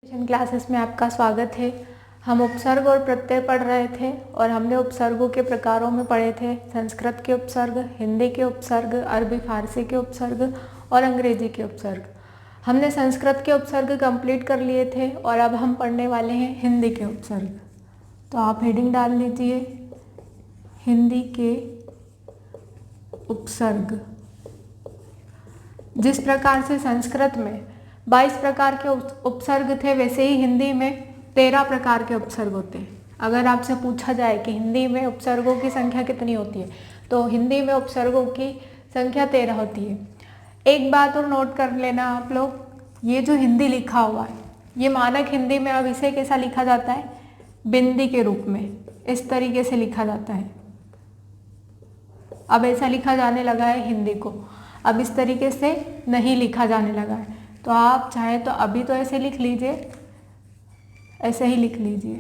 Classes में आपका स्वागत है। हम उपसर्ग और प्रत्यय पढ़ रहे थे और हमने उपसर्गों के प्रकारों में पढ़े थे संस्कृत के उपसर्ग, हिंदी के उपसर्ग, अरबी फारसी के उपसर्ग और अंग्रेजी के उपसर्ग। हमने संस्कृत के उपसर्ग कंप्लीट कर लिए थे और अब हम पढ़ने वाले हैं हिंदी के उपसर्ग। तो आप हेडिंग डाल लीजिए, हिंदी के उपसर्ग। जिस प्रकार से संस्कृत में 22 प्रकार के उपसर्ग थे, वैसे ही हिंदी में 13 प्रकार के उपसर्ग होते हैं। अगर आपसे पूछा जाए कि हिंदी में उपसर्गों की संख्या कितनी होती है, तो हिंदी में उपसर्गों की संख्या 13 होती है। एक बात और नोट कर लेना आप लोग, ये जो हिंदी लिखा हुआ है, ये मानक हिंदी में अब इसे कैसा लिखा जाता है? बिंदी के रूप में, इस तरीके से लिखा जाता है। अब ऐसा लिखा जाने लगा है हिंदी को, अब इस तरीके से नहीं लिखा जाने लगा है। तो आप चाहे तो अभी तो ऐसे लिख लीजिए, ऐसे ही लिख लीजिए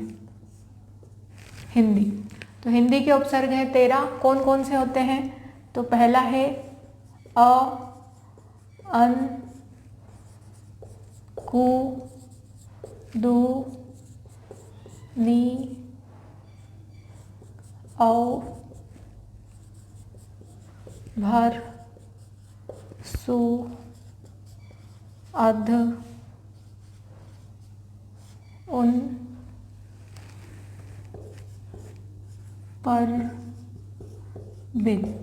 हिंदी। तो हिंदी के उपसर्ग हैं 13। कौन कौन से होते हैं? तो पहला है अ, अन, कु, दु, नी, औ, भर, सु, अध, उन, पर, बिन।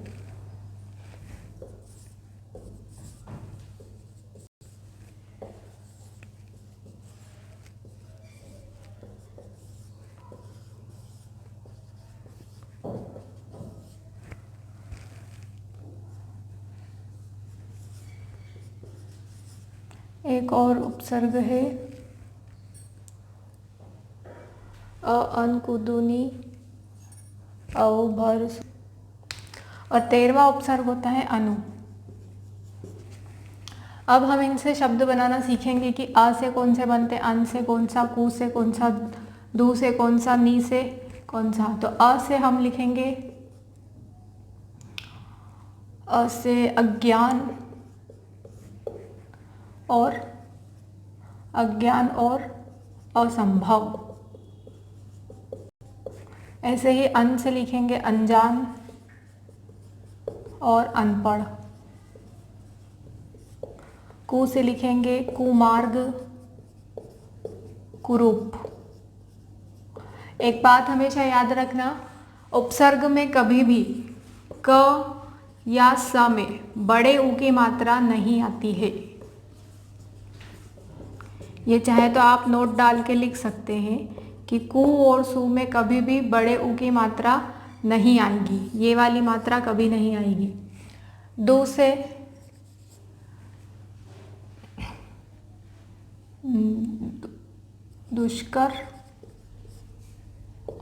एक और उपसर्ग है अ, अन, कुदुनी, औ, भर, सु। और 13वां उपसर्ग होता है अनु। अब हम इनसे शब्द बनाना सीखेंगे कि अ से कौन से बनते, अन से कौन सा, कु से कौन सा, दु से कौन सा, नी से कौन सा। तो अ से हम लिखेंगे, अ से अज्ञान और असंभव। ऐसे ही अन से लिखेंगे अनजान और अनपढ़। कु से लिखेंगे कुमार्ग, कुरूप। एक बात हमेशा याद रखना, उपसर्ग में कभी भी क या स में बड़े ऊ की मात्रा नहीं आती है। ये चाहे तो आप नोट डाल के लिख सकते हैं कि कु और सु में कभी भी बड़े ऊ की मात्रा नहीं आएगी, ये वाली मात्रा कभी नहीं आएगी। दु से दुष्कर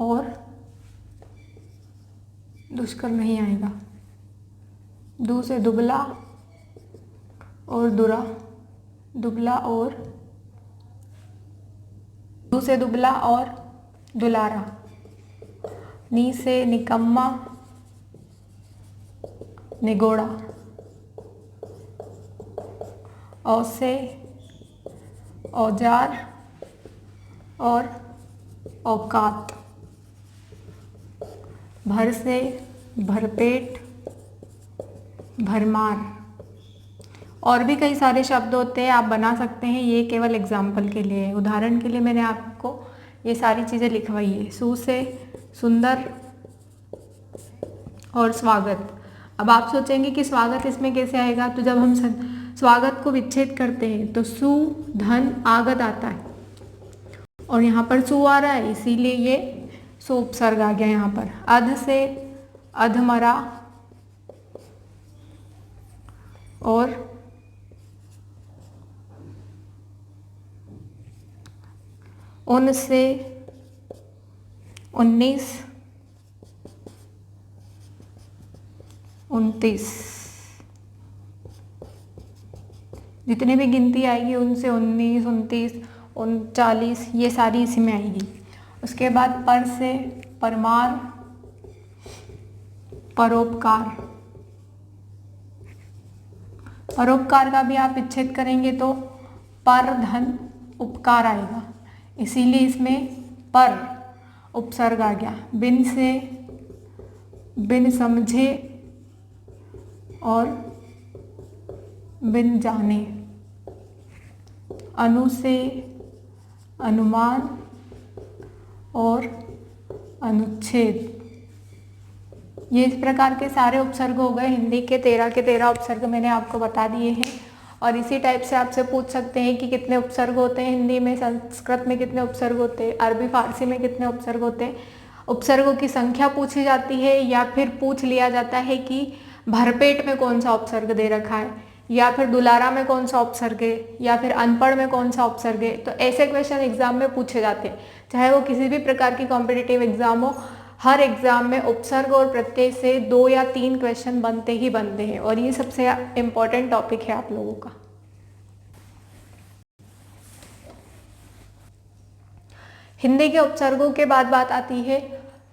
और दुष्कर नहीं आएगा। दु से दुबला और दुरा, दुबला और, दु से दुबला और दुलारा। नी से निकम्मा, निगोड़ा। औ से औजार और औकात। भर से भरपेट, भरमार। और भी कई सारे शब्द होते हैं, आप बना सकते हैं। ये केवल एग्जाम्पल के लिए है, उदाहरण के लिए मैंने आपको ये सारी चीज़ें लिखवाई है। सु से सुंदर और स्वागत। अब आप सोचेंगे कि स्वागत इसमें कैसे आएगा? तो जब हम स्वागत को विच्छेद करते हैं तो सु, धन, आगत आता है और यहाँ पर सु आ रहा है, इसीलिए ये सु उपसर्ग आ गया यहाँ पर। अध से अधमरा और उन से 19, 29। जितने भी गिनती आएगी उनसे 19, 29, 39, ये सारी इसी में आएगी। उसके बाद पर से परमार, परोपकार। परोपकार का भी आप विच्छेद करेंगे तो पर, धन उपकार आएगा, इसीलिए इसमें पर उपसर्ग आ गया। बिन से बिन समझे और बिन जाने, अनु से अनुमान और अनुच्छेद। ये इस प्रकार के सारे उपसर्ग हो गए। हिंदी के 13 उपसर्ग मैंने आपको बता दिए हैं। और इसी टाइप से आपसे पूछ सकते हैं कि कितने उपसर्ग होते हैं हिंदी में, संस्कृत में कितने उपसर्ग होते हैं, अरबी फारसी में कितने उपसर्ग होते हैं। उपसर्गों की संख्या पूछी जाती है या फिर पूछ लिया जाता है कि भरपेट में कौन सा उपसर्ग दे रखा है, या फिर दुलारा में कौन सा उपसर्ग है, या फिर अनपढ़ में कौन सा उपसर्ग है। तो ऐसे क्वेश्चन एग्जाम में पूछे जाते हैं, चाहे वो किसी भी प्रकार की कॉम्पिटिटिव एग्जाम हो। हर एग्जाम में उपसर्ग और प्रत्यय से 2 या 3 क्वेश्चन बनते ही बनते हैं, और ये सबसे इम्पोर्टेंट टॉपिक है आप लोगों का। हिंदी के उपसर्गों के बाद बात आती है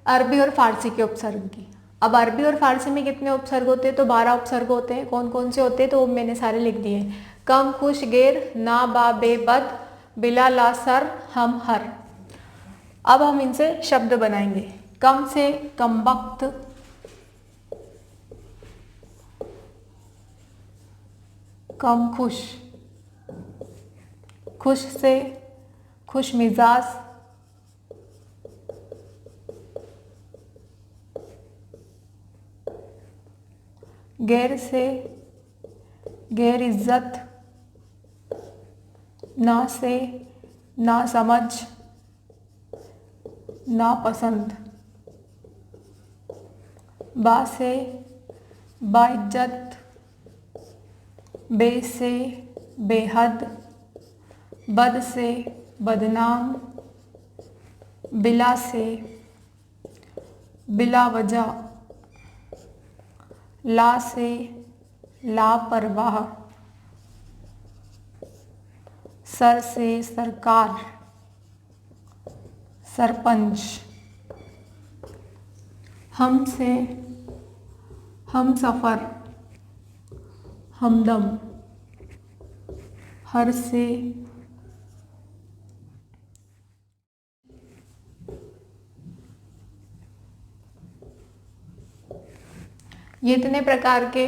अरबी और फारसी के उपसर्ग की। अब अरबी और फारसी में कितने उपसर्ग होते हैं, तो 12 उपसर्ग होते हैं। कौन कौन से होते हैं, तो वो मैंने सारे लिख दिए हैं। कम, खुश, गेर, ना, बा, बे, बद, बिला, ला, सर, हम, हर। अब हम इनसे शब्द बनाएंगे। कम से कम वक्त, कम खुश, खुश से खुश मिजाज, गैर से गैर इज्जत, ना से ना समझ, ना पसंद, बा से बाइज्जत, बे से बेहद, बद से बदनाम, बिला से बिला वजह, ला से लापरवाह, सर से सरकार, सरपंच, हम से हम सफ़र, हमदम, हर से ये इतने प्रकार के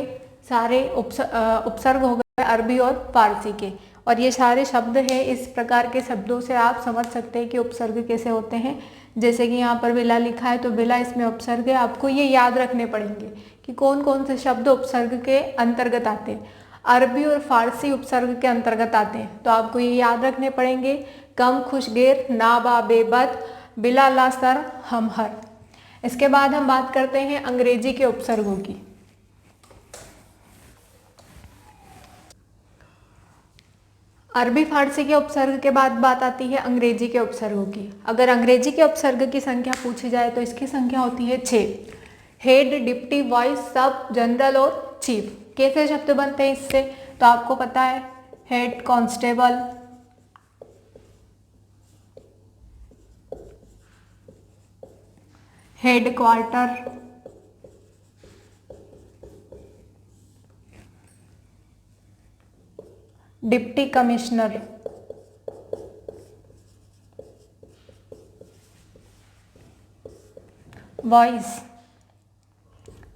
सारे उपसर्ग हो गए अरबी और फारसी के। और ये सारे शब्द हैं, इस प्रकार के शब्दों से आप समझ सकते हैं कि उपसर्ग कैसे होते हैं। जैसे कि यहाँ पर बिला लिखा है, तो बिला इसमें उपसर्ग है। आपको ये याद रखने पड़ेंगे कि कौन कौन से शब्द उपसर्ग के अंतर्गत आते हैं। अरबी और फारसी उपसर्ग के अंतर्गत आते हैं, तो आपको ये याद रखने पड़ेंगे। कम, खुश, गेर, ना, बा, बे, बद, बिला, ला, सर, हम, हर। इसके बाद हम बात करते हैं अंग्रेजी के उपसर्गों की। अरबी फारसी के उपसर्ग के बाद बात आती है अंग्रेजी के उपसर्गों की। अगर अंग्रेजी के उपसर्ग की संख्या पूछी जाए तो इसकी संख्या होती है 6। हेड, डिप्टी, वॉइस, सब, जनरल और चीफ। कैसे शब्द बनते हैं इससे, तो आपको पता है। Head constable, head quarter, deputy commissioner, voice,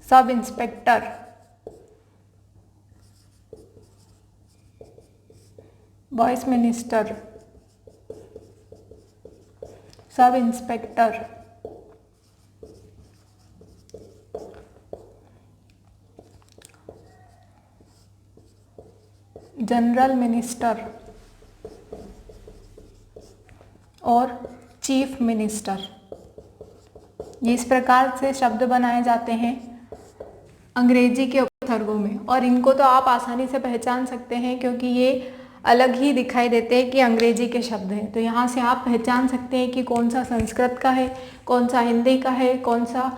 sub inspector, voice minister, sub inspector, general minister और चीफ मिनिस्टर। ये इस प्रकार से शब्द बनाए जाते हैं अंग्रेजी के उपसर्गों में। और इनको तो आप आसानी से पहचान सकते हैं क्योंकि ये अलग ही दिखाई देते हैं कि अंग्रेजी के शब्द हैं। तो यहाँ से आप पहचान सकते हैं कि कौन सा संस्कृत का है, कौन सा हिंदी का है, कौन सा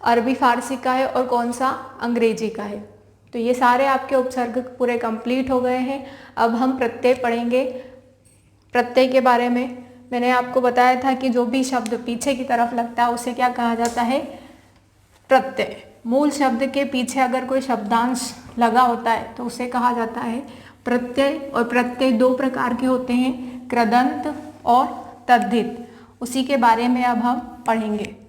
अरबी फारसी का है और कौन सा अंग्रेजी का है। तो ये सारे आपके उपसर्ग पूरे कंप्लीट हो गए हैं। अब हम प्रत्यय पढ़ेंगे। प्रत्यय के बारे में मैंने आपको बताया था कि जो भी शब्द पीछे की तरफ लगता है उसे क्या कहा जाता है, प्रत्यय। मूल शब्द के पीछे अगर कोई शब्दांश लगा होता है तो उसे कहा जाता है प्रत्यय। और प्रत्यय 2 प्रकार के होते हैं, कृदंत और तद्धित, उसी के बारे में अब हम पढ़ेंगे।